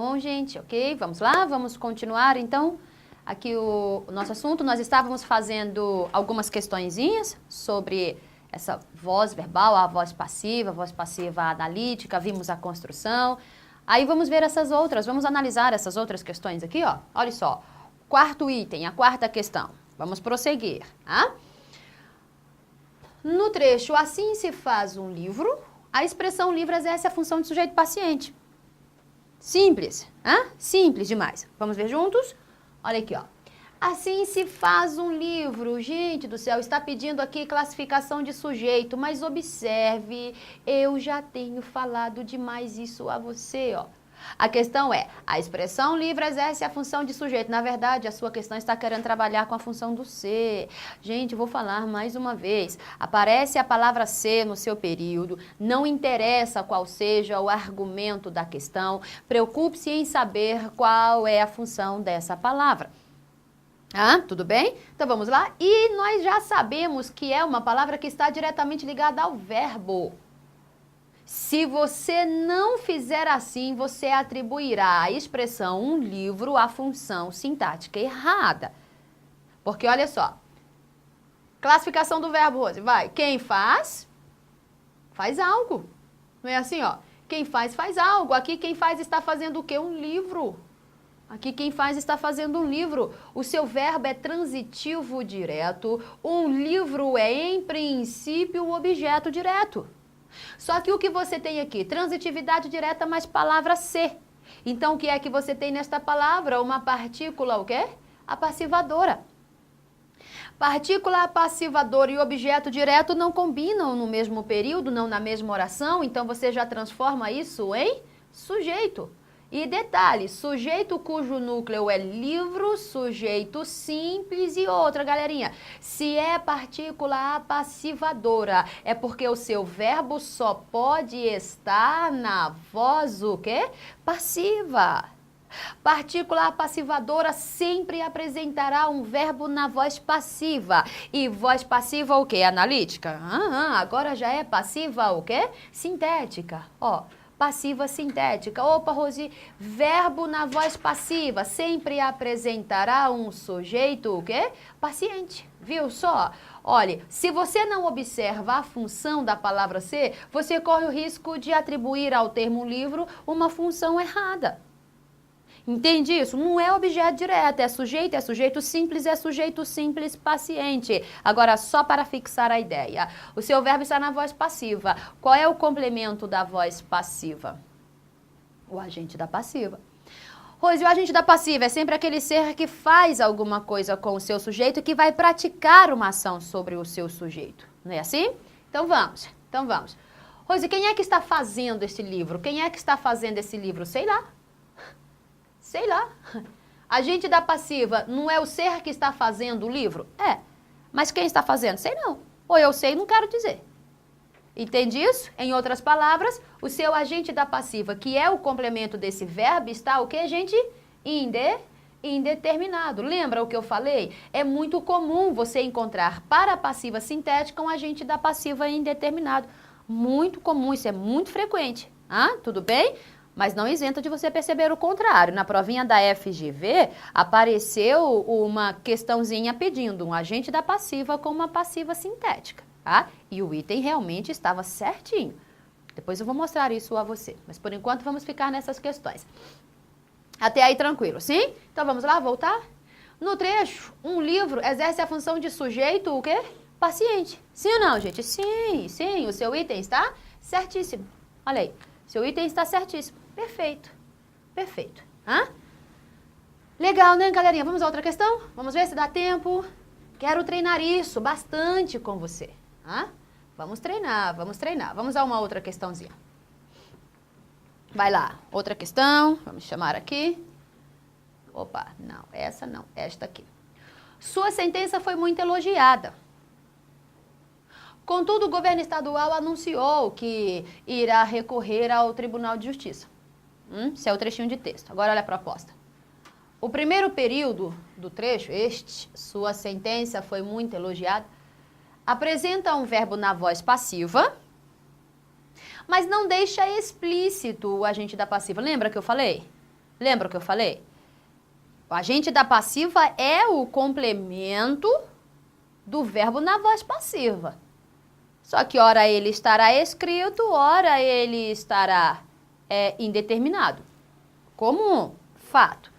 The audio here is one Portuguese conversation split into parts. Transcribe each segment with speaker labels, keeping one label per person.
Speaker 1: bom, gente? Ok? Vamos lá? Vamos continuar, então, aqui o nosso assunto. Nós estávamos fazendo algumas questõezinhas sobre essa voz verbal, a voz passiva analítica, vimos a construção. Aí vamos ver essas outras, vamos analisar essas outras questões aqui, ó. Olha só, quarto item, a quarta questão. Vamos prosseguir, tá? No trecho, assim se faz um livro, a expressão livro exerce a função de sujeito paciente. Simples, hein? Simples demais. Vamos ver juntos? Olha aqui, ó. Assim se faz um livro. Gente do céu, está pedindo aqui classificação de sujeito, mas observe, eu já tenho falado demais isso a você, ó. A questão é, a expressão livre exerce a função de sujeito. Na verdade, a sua questão está querendo trabalhar com a função do ser. Gente, vou falar mais uma vez. Aparece a palavra ser no seu período, não interessa qual seja o argumento da questão, preocupe-se em saber qual é a função dessa palavra. Ah, tudo bem? Então vamos lá? E nós já sabemos que é uma palavra que está diretamente ligada ao verbo. Se você não fizer assim, você atribuirá à expressão um livro à função sintática errada. Porque olha só, classificação do verbo, Rose, vai. Quem faz, faz algo. Não é assim, ó? Quem faz, faz algo. Aqui quem faz está fazendo o quê? Um livro. Aqui quem faz está fazendo um livro. O seu verbo é transitivo direto. Um livro é, em princípio, o objeto direto. Só que o que você tem aqui? Transitividade direta mais palavra ser. Então, o que é que você tem nesta palavra? Uma partícula, o quê? Apassivadora. Partícula apassivadora e objeto direto não combinam no mesmo período, não na mesma oração, então você já transforma isso em sujeito. E detalhe, sujeito cujo núcleo é livro, sujeito simples e outra, galerinha. Se é partícula apassivadora, é porque o seu verbo só pode estar na voz, o quê? Passiva. Partícula apassivadora sempre apresentará um verbo na voz passiva. E voz passiva o quê? Analítica. Agora já é passiva o quê? Sintética. Ó. Passiva sintética. Opa, Rosi, verbo na voz passiva sempre apresentará um sujeito, o quê? Paciente. Viu só? Olha, se você não observa a função da palavra ser, você corre o risco de atribuir ao termo livro uma função errada. Entende isso? Não é objeto direto, é sujeito simples paciente. Agora, só para fixar a ideia, o seu verbo está na voz passiva. Qual é o complemento da voz passiva? O agente da passiva. Rose, o agente da passiva é sempre aquele ser que faz alguma coisa com o seu sujeito e que vai praticar uma ação sobre o seu sujeito. Não é assim? Então vamos. Rose, quem é que está fazendo esse livro? Quem é que está fazendo esse livro? Sei lá. Agente da passiva não é o ser que está fazendo o livro? É. Mas quem está fazendo? Sei não. Ou eu sei e não quero dizer. Entende isso? Em outras palavras, o seu agente da passiva, que é o complemento desse verbo, está o que, gente? Indeterminado. Lembra o que eu falei? É muito comum você encontrar para a passiva sintética um agente da passiva indeterminado. Muito comum, isso é muito frequente. Tudo bem? Mas não isenta de você perceber o contrário. Na provinha da FGV, apareceu uma questãozinha pedindo um agente da passiva com uma passiva sintética, tá? E o item realmente estava certinho. Depois eu vou mostrar isso a você. Mas por enquanto vamos ficar nessas questões. Até aí tranquilo, sim? Então vamos lá, voltar? No trecho, um livro exerce a função de sujeito, o quê? Paciente. Sim ou não, gente? Sim. O seu item está certíssimo. Olha aí. Seu item está certíssimo. Perfeito. Legal, né, galerinha? Vamos a outra questão? Vamos ver se dá tempo. Quero treinar isso bastante com você. Vamos treinar. Vamos a uma outra questãozinha. Vai lá, outra questão. Vamos chamar aqui. Opa, não, essa não, esta aqui. Sua sentença foi muito elogiada. Contudo, o governo estadual anunciou que irá recorrer ao Tribunal de Justiça. Esse é o trechinho de texto. Agora olha a proposta. O primeiro período do trecho, sua sentença foi muito elogiada, apresenta um verbo na voz passiva, mas não deixa explícito o agente da passiva. Lembra que eu falei? Lembra o que eu falei? O agente da passiva é o complemento do verbo na voz passiva. Só que ora ele estará escrito, ora ele estará indeterminado. Comum, fato.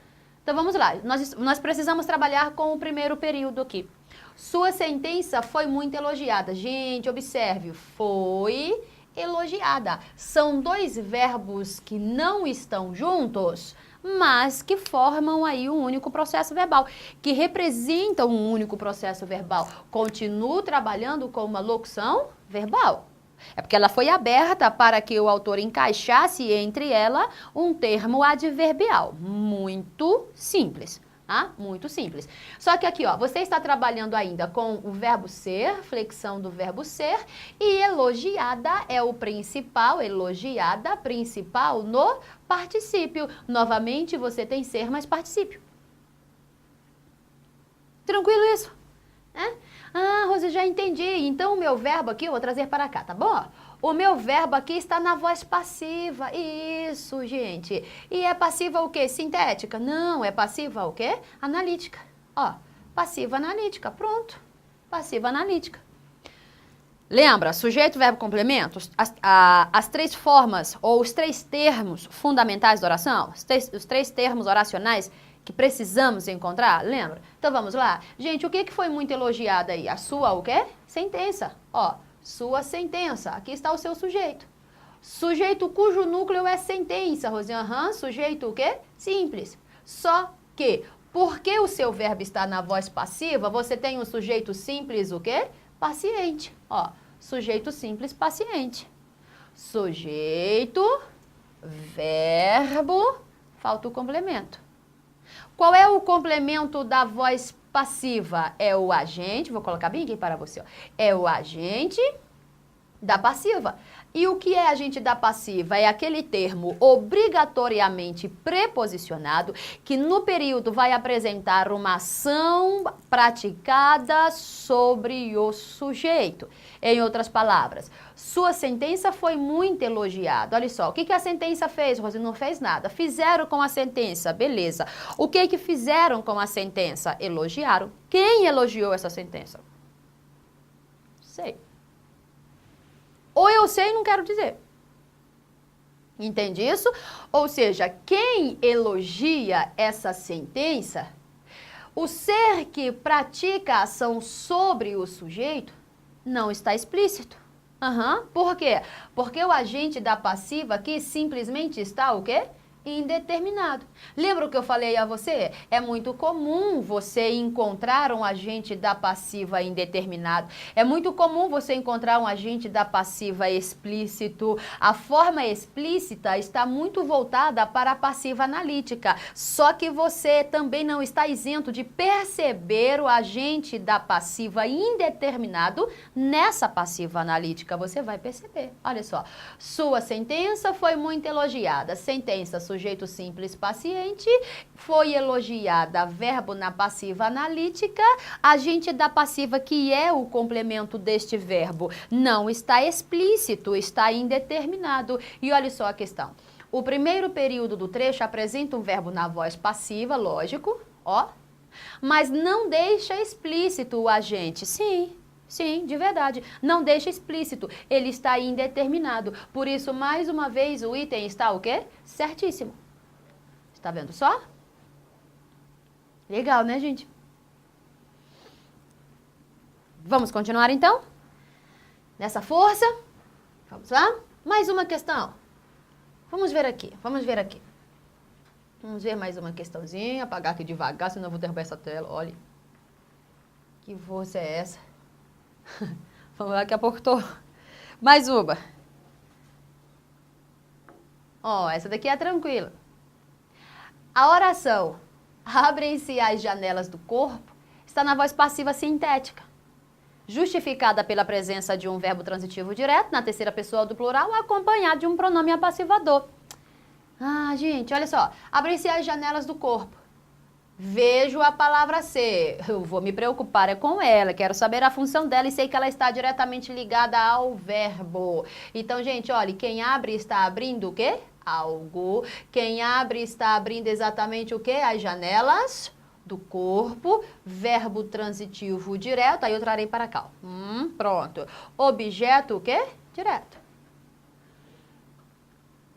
Speaker 1: Então vamos lá, nós precisamos trabalhar com o primeiro período aqui. Sua sentença foi muito elogiada. Gente, observe, foi elogiada. São dois verbos que não estão juntos, mas que formam aí um único processo verbal, que representam um único processo verbal. Continuo trabalhando com uma locução verbal. É porque ela foi aberta para que o autor encaixasse entre ela um termo adverbial. Muito simples. Muito simples. Só que aqui, ó, você está trabalhando ainda com o verbo ser, flexão do verbo ser, e elogiada é o principal, elogiada, principal no particípio. Novamente, você tem ser mais particípio. Tranquilo isso? Rose, já entendi. Então, o meu verbo aqui, eu vou trazer para cá, tá bom? O meu verbo aqui está na voz passiva. Isso, gente. E é passiva o quê? Sintética? Não, é passiva o quê? Analítica. Ó, passiva analítica. Pronto. Passiva analítica. Lembra? Sujeito, verbo, complemento? As três formas ou os três termos fundamentais da oração? Os três termos oracionais que precisamos encontrar? Lembra? Então, vamos lá. Gente, o que foi muito elogiado aí? A sua o quê? Sentença. Ó. Sua sentença. Aqui está o seu sujeito. Sujeito cujo núcleo é sentença, Rosinha. Sujeito o quê? Simples. Só que, porque o seu verbo está na voz passiva, você tem um sujeito simples o quê? Paciente. Ó, sujeito simples, paciente. Sujeito, verbo, falta o complemento. Qual é o complemento da voz passiva? É o agente, vou colocar bem aqui para você, ó. É o agente da passiva. E o que é agente da passiva? É aquele termo obrigatoriamente preposicionado que no período vai apresentar uma ação praticada sobre o sujeito. Em outras palavras, sua sentença foi muito elogiada. Olha só, o que a sentença fez, Rose? Não fez nada. Fizeram com a sentença, beleza. O que fizeram com a sentença? Elogiaram. Quem elogiou essa sentença? Sei. Ou eu sei e não quero dizer. Entende isso? Ou seja, quem elogia essa sentença, o ser que pratica a ação sobre o sujeito, não está explícito. Por quê? Porque o agente da passiva aqui simplesmente está o quê? Indeterminado. Lembra o que eu falei a você? É muito comum você encontrar um agente da passiva indeterminado. É muito comum você encontrar um agente da passiva explícito. A forma explícita está muito voltada para a passiva analítica. Só que você também não está isento de perceber o agente da passiva indeterminado nessa passiva analítica. Você vai perceber. Olha só. Sua sentença foi muito elogiada. Sentença sujeito simples paciente, foi elogiada, verbo na passiva analítica, agente da passiva que é o complemento deste verbo não está explícito, está indeterminado. E olha só a questão. O primeiro período do trecho apresenta um verbo na voz passiva, lógico, ó, mas não deixa explícito o agente. Sim, de verdade. Não deixa explícito. Ele está indeterminado. Por isso, mais uma vez, o item está o quê? Certíssimo. Está vendo só? Legal, né, gente? Vamos continuar, então? Nessa força? Vamos lá? Mais uma questão. Vamos ver aqui. Vamos ver mais uma questãozinha. Apagar aqui devagar, senão eu vou derrubar essa tela. Olha. Que força é essa? Vamos lá, daqui a pouco tô. Mais uma. Ó, essa daqui é tranquila. A oração abrem-se as janelas do corpo está na voz passiva sintética, justificada pela presença de um verbo transitivo direto na terceira pessoa do plural, acompanhado de um pronome apassivador. Gente, olha só. Abrem-se as janelas do corpo. Vejo a palavra ser, eu vou me preocupar com ela, quero saber a função dela e sei que ela está diretamente ligada ao verbo. Então, gente, olha, quem abre está abrindo o quê? algo. Quem abre está abrindo exatamente o quê? As janelas do corpo. Verbo transitivo direto. Aí eu trarei para cá. Pronto. Objeto o quê? Direto.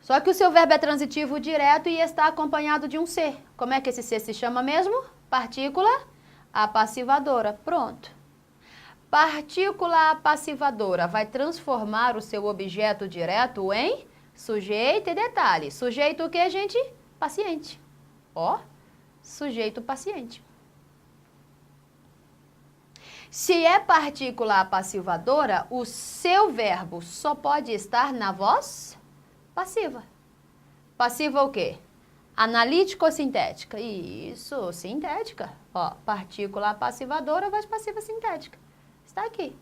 Speaker 1: Só que o seu verbo é transitivo direto e está acompanhado de um ser. Como é que esse ser se chama mesmo? Partícula apassivadora. Pronto. Partícula apassivadora vai transformar o seu objeto direto em sujeito e detalhe. Sujeito o que, gente? Paciente. Ó, sujeito paciente. Se é partícula apassivadora, o seu verbo só pode estar na voz passiva. Passiva o quê? Analítica ou sintética? Isso, sintética. Ó, partícula apassivadora, voz passiva sintética. Está aqui,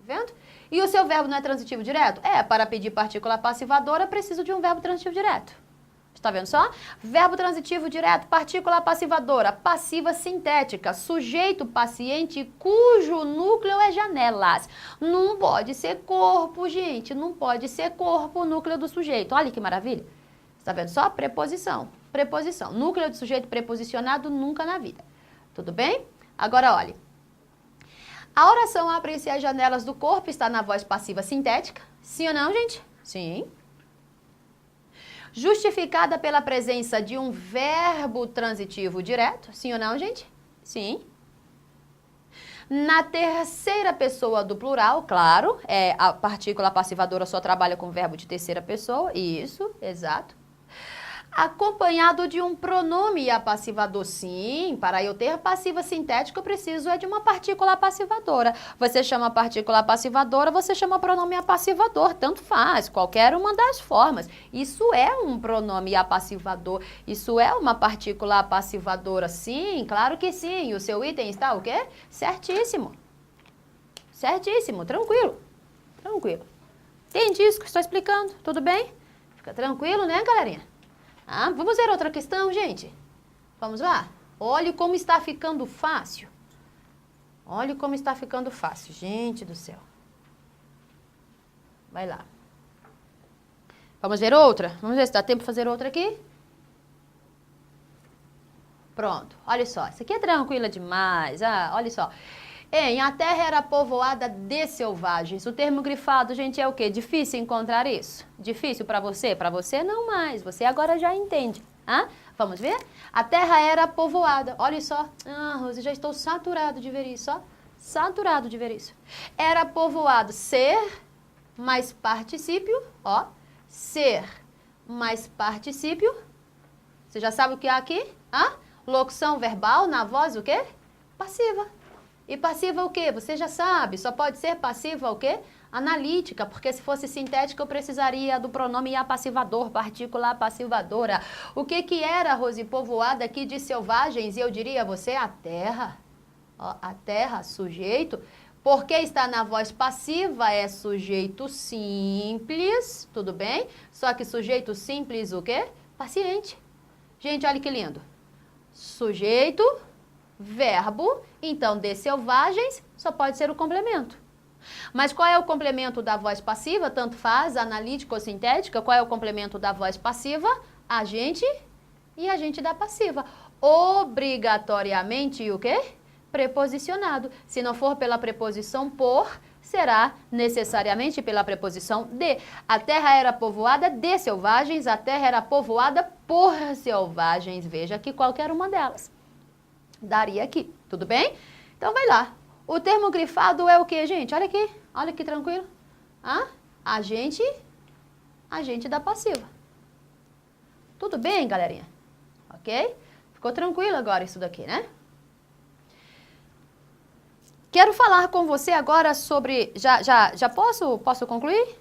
Speaker 1: vendo? E o seu verbo não é transitivo direto? Para pedir partícula apassivadora, preciso de um verbo transitivo direto. Está vendo só? Verbo transitivo direto, partícula apassivadora, passiva sintética, sujeito paciente cujo núcleo é janelas. Não pode ser corpo, gente, não pode ser corpo o núcleo do sujeito. Olha que maravilha. Está vendo só? Preposição, preposição. Núcleo de sujeito preposicionado nunca na vida. Tudo bem? Agora, olhe. A oração abre-se as janelas do corpo está na voz passiva sintética. Sim ou não, gente? Sim. Justificada pela presença de um verbo transitivo direto. Sim ou não, gente? Sim. Na terceira pessoa do plural, claro, a partícula passivadora só trabalha com verbo de terceira pessoa. Isso, exato. Acompanhado de um pronome apassivador, sim. Para eu ter passiva sintética, eu preciso de uma partícula apassivadora. Você chama partícula apassivadora, você chama pronome apassivador, tanto faz, qualquer uma das formas. Isso é um pronome apassivador, isso é uma partícula apassivadora, sim, claro que sim. O seu item está o quê? Certíssimo. Certíssimo, tranquilo, tranquilo. Entende isso que estou explicando? Tudo bem? Fica tranquilo, né, galerinha? Vamos ver outra questão, gente? Vamos lá? Olhe como está ficando fácil. Olhe como está ficando fácil, gente do céu. Vai lá. Vamos ver outra? Vamos ver se dá tempo de fazer outra aqui? Pronto, olha só. Isso aqui é tranquila demais. Olha só. A terra era povoada de selvagens. O termo grifado, gente, é o quê? Difícil encontrar isso? Difícil para você? Para você não mais. Você agora já entende. Vamos ver? A terra era povoada. Olha só. Rose, já estou saturado de ver isso, ó. Saturado de ver isso. Era povoado. Ser mais particípio, ó. Ser mais particípio. Você já sabe o que há aqui? Locução verbal na voz o quê? Passiva. E passiva o quê? Você já sabe, só pode ser passiva o quê? Analítica, porque se fosse sintética eu precisaria do pronome apassivador, partícula apassivadora. O que era, Rose, povoada aqui de selvagens? E eu diria a você, a terra. A terra, sujeito. Porque está na voz passiva, é sujeito simples, tudo bem? Só que sujeito simples o quê? Paciente. Gente, olha que lindo. Sujeito, verbo, então de selvagens só pode ser o complemento. Mas qual é o complemento da voz passiva? Tanto faz, analítica ou sintética. Qual é o complemento da voz passiva? Agente e agente da passiva. Obrigatoriamente o quê? Preposicionado. Se não for pela preposição por, será necessariamente pela preposição de. A terra era povoada de selvagens, a terra era povoada por selvagens. Veja aqui qualquer uma delas. Daria aqui, tudo bem? Então vai lá. O termo grifado é o que, gente? Olha que tranquilo. Agente da passiva. Tudo bem, galerinha? Ok? Ficou tranquilo agora isso daqui, né? Quero falar com você agora sobre... Já posso concluir?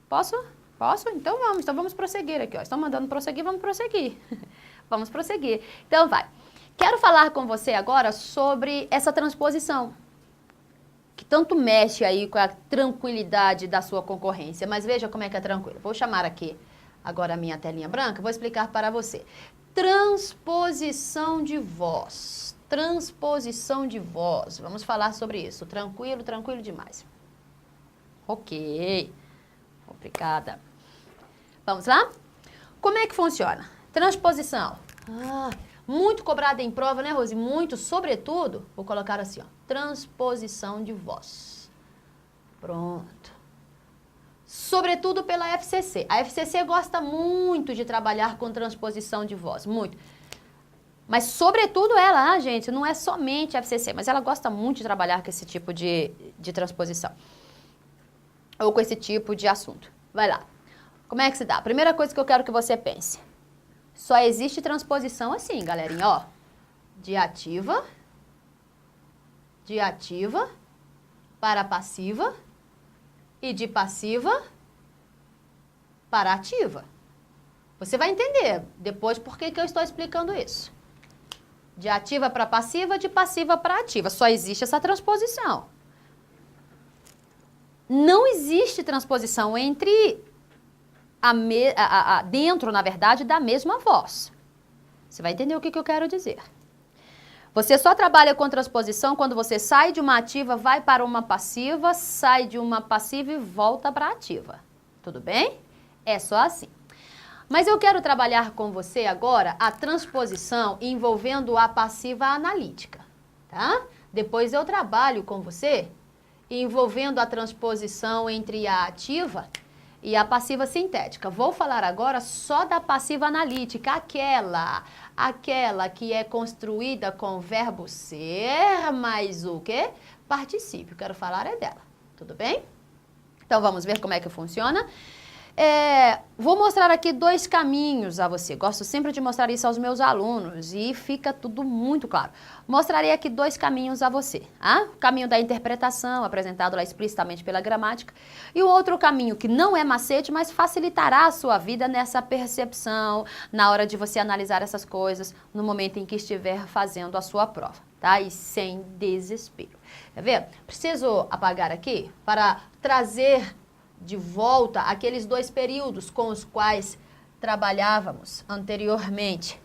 Speaker 1: Posso? Posso? Então vamos prosseguir aqui, ó. Estão mandando prosseguir, vamos prosseguir. Vamos prosseguir. Então vai. Quero falar com você agora sobre essa transposição, que tanto mexe aí com a tranquilidade da sua concorrência. Mas veja como é que é tranquilo. Vou chamar aqui agora a minha telinha branca, vou explicar para você. Transposição de voz. Transposição de voz. Vamos falar sobre isso. Tranquilo, tranquilo demais. Ok. Obrigada. Vamos lá? Como é que funciona? Transposição. Muito cobrada em prova, né, Rose? Muito, sobretudo, vou colocar assim, ó, transposição de voz. Pronto. Sobretudo pela FCC. A FCC gosta muito de trabalhar com transposição de voz, muito. Mas sobretudo ela, gente, não é somente a FCC, mas ela gosta muito de trabalhar com esse tipo de transposição. Ou com esse tipo de assunto. Vai lá. Como é que se dá? A primeira coisa que eu quero que você pense. Só existe transposição assim, galerinha, ó. De ativa para passiva e de passiva para ativa. Você vai entender depois por que eu estou explicando isso. De ativa para passiva, de passiva para ativa. Só existe essa transposição. Não existe transposição entre dentro, na verdade, da mesma voz. Você vai entender o que eu quero dizer. Você só trabalha com transposição quando você sai de uma ativa, vai para uma passiva, sai de uma passiva e volta para a ativa. Tudo bem? É só assim. Mas eu quero trabalhar com você agora a transposição envolvendo a passiva analítica, tá? Depois eu trabalho com você envolvendo a transposição entre a ativa e a passiva sintética. Vou falar agora só da passiva analítica, aquela que é construída com o verbo ser mais o quê? Particípio. Quero falar é dela. Tudo bem? Então vamos ver como é que funciona. Vou mostrar aqui 2 caminhos a você. Gosto sempre de mostrar isso aos meus alunos e fica tudo muito claro. Mostrarei aqui 2 caminhos a você. O caminho da interpretação, apresentado lá explicitamente pela gramática, e o outro caminho que não é macete, mas facilitará a sua vida nessa percepção, na hora de você analisar essas coisas, no momento em que estiver fazendo a sua prova, tá? E sem desespero. Quer ver? Preciso apagar aqui para trazer de volta aqueles 2 períodos com os quais trabalhávamos anteriormente,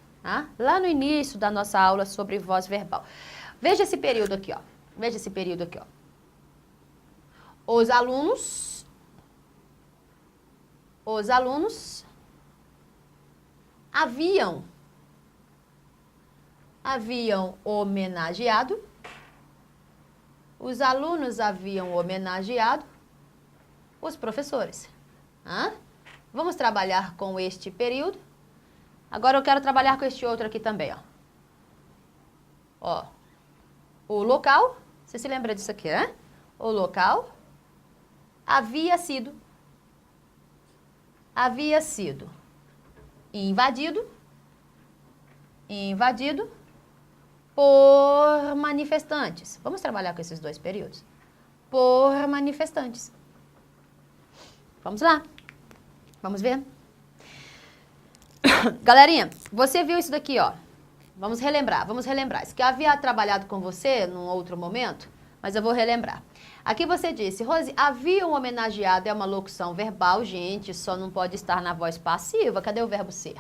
Speaker 1: lá no início da nossa aula sobre voz verbal. Veja esse período aqui, ó. Veja esse período aqui, ó. Os alunos haviam homenageado, os alunos haviam homenageado os professores. Vamos trabalhar com este período. Agora eu quero trabalhar com este outro aqui também, ó. O local, você se lembra disso aqui, né? O local havia sido invadido por manifestantes. Vamos trabalhar com esses 2 períodos. Por manifestantes. Vamos lá. Vamos ver. Galerinha, você viu isso daqui, ó. Vamos relembrar. Isso que eu havia trabalhado com você num outro momento, mas eu vou relembrar. Aqui você disse, Rose, haviam homenageado é uma locução verbal, gente, só não pode estar na voz passiva. Cadê o verbo ser?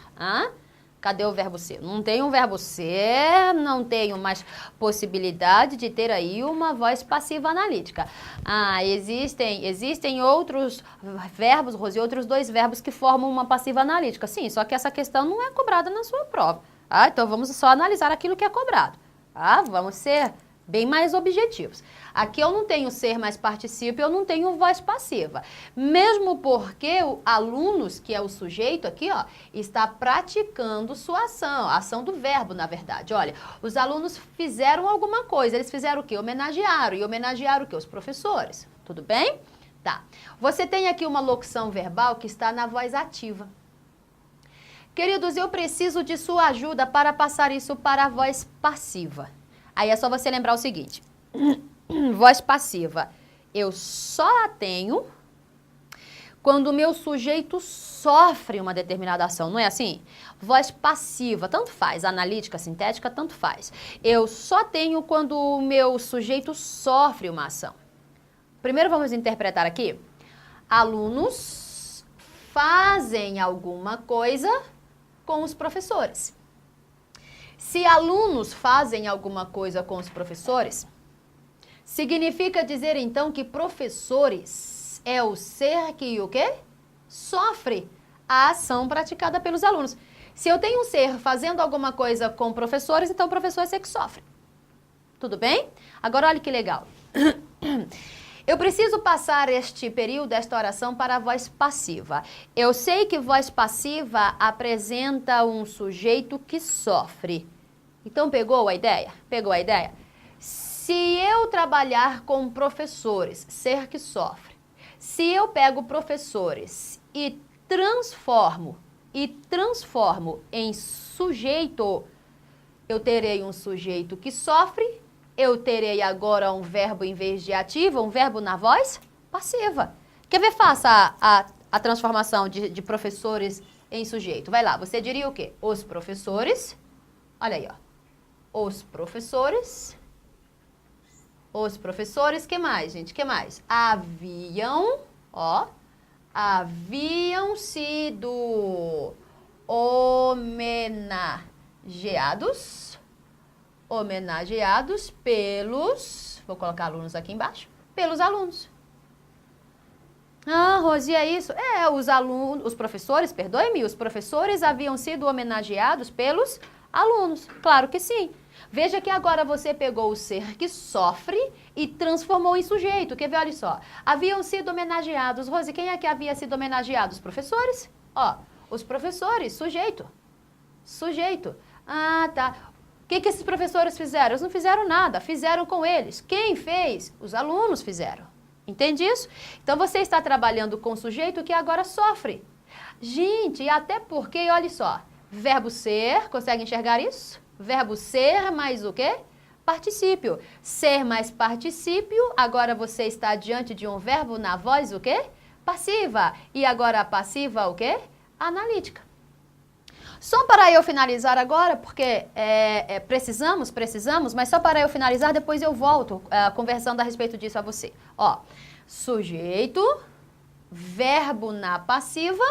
Speaker 1: Cadê o verbo ser? Não tem um verbo ser, não tenho mais possibilidade de ter aí uma voz passiva analítica. Existem outros verbos, Rose, outros 2 verbos que formam uma passiva analítica. Sim, só que essa questão não é cobrada na sua prova. Então vamos só analisar aquilo que é cobrado. Vamos ser bem mais objetivos. Aqui eu não tenho ser mais particípio, eu não tenho voz passiva. Mesmo porque o alunos, que é o sujeito aqui, ó, está praticando sua ação, a ação do verbo, na verdade. Olha, os alunos fizeram alguma coisa, eles fizeram o quê? Homenagearam. E homenagearam o quê? Os professores. Tudo bem? Tá. Você tem aqui uma locução verbal que está na voz ativa. Queridos, eu preciso de sua ajuda para passar isso para a voz passiva. Aí é só você lembrar o seguinte, voz passiva, eu só a tenho quando o meu sujeito sofre uma determinada ação, não é assim? Voz passiva, tanto faz, analítica, sintética, tanto faz. Eu só tenho quando o meu sujeito sofre uma ação. Primeiro vamos interpretar aqui, alunos fazem alguma coisa com os professores. Se alunos fazem alguma coisa com os professores, significa dizer então que professores é o ser que o quê? Sofre a ação praticada pelos alunos. Se eu tenho um ser fazendo alguma coisa com professores, então o professor é ser que sofre. Tudo bem? Agora olha que legal. Eu preciso passar este período, esta oração, para a voz passiva. Eu sei que voz passiva apresenta um sujeito que sofre. Então pegou a ideia? Pegou a ideia? Se eu trabalhar com professores, ser que sofre. Se eu pego professores e transformo em sujeito, eu terei um sujeito que sofre, eu terei agora um verbo em vez de ativo, um verbo na voz passiva. Quer ver? Faça a transformação de professores em sujeito. Vai lá, você diria o quê? Os professores, olha aí, ó. Os professores, que mais, gente? Que mais? Haviam sido homenageados pelos, vou colocar alunos aqui embaixo, pelos alunos. Ah, Rosi, é isso? É, os professores haviam sido homenageados pelos alunos. Claro que sim. Veja que agora você pegou o ser que sofre e transformou em sujeito. Quer ver? Olha só. Haviam sido homenageados. Rose, quem é que havia sido homenageado? Os professores. Ó, os professores, sujeito. Ah, tá. O que esses professores fizeram? Eles não fizeram nada, fizeram com eles. Quem fez? Os alunos fizeram. Entende isso? Então você está trabalhando com sujeito que agora sofre. Gente, até porque, olha só, verbo ser, consegue enxergar isso? Verbo ser mais o quê? Particípio. Ser mais particípio, agora você está diante de um verbo na voz o quê? Passiva. E agora a passiva o quê? Analítica. Só para eu finalizar agora, porque precisamos, mas só para eu finalizar, depois eu volto conversando a respeito disso a você. Ó, sujeito, verbo na passiva,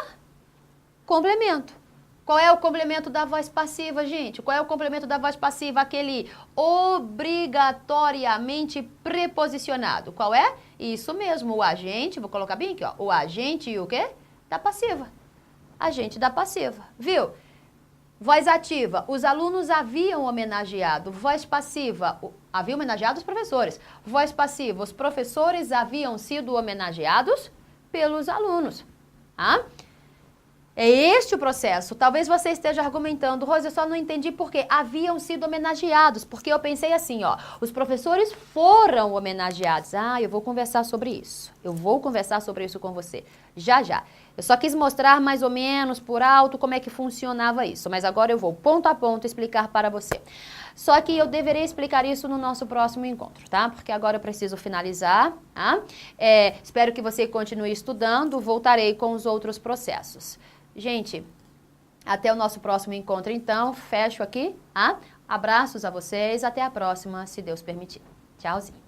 Speaker 1: complemento. Qual é o complemento da voz passiva, gente? Qual é o complemento da voz passiva? Aquele obrigatoriamente preposicionado. Qual é? Isso mesmo, o agente, vou colocar bem aqui, ó. O agente e o quê? Da passiva. Agente da passiva, viu? Voz ativa, os alunos haviam homenageado. Voz passiva, haviam homenageado os professores. Voz passiva, os professores haviam sido homenageados pelos alunos. Ah? É este o processo. Talvez você esteja argumentando, Rose, eu só não entendi por quê. Haviam sido homenageados, porque eu pensei assim, ó, os professores foram homenageados. Ah, eu vou conversar sobre isso. Eu vou conversar sobre isso com você. Já, já. Eu só quis mostrar mais ou menos por alto como é que funcionava isso, mas agora eu vou ponto a ponto explicar para você. Só que eu deveria explicar isso no nosso próximo encontro, tá? Porque agora eu preciso finalizar, tá? Espero que você continue estudando, voltarei com os outros processos. Gente, até o nosso próximo encontro, então. Fecho aqui, tá? Abraços a vocês, até a próxima, se Deus permitir. Tchauzinho.